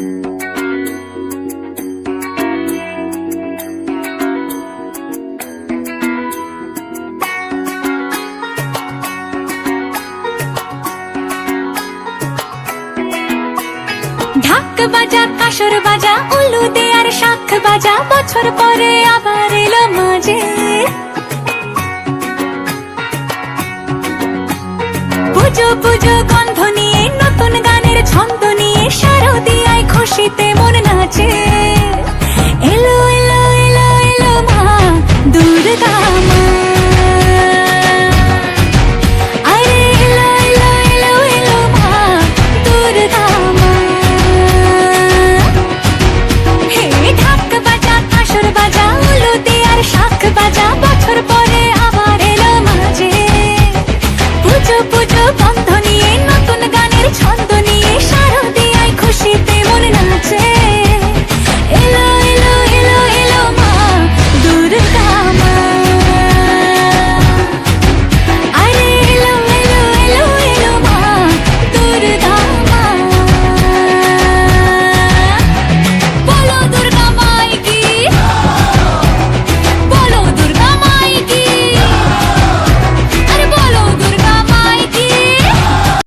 ঢাক বাজা কাসর বাজা উলু দে আর শাখ বাজা, বছর পরে আবার এলো মাঝে। পুজো পুজো গন্ধ নিয়ে নতুন গানের ছন্দ নিয়ে শারদিয়া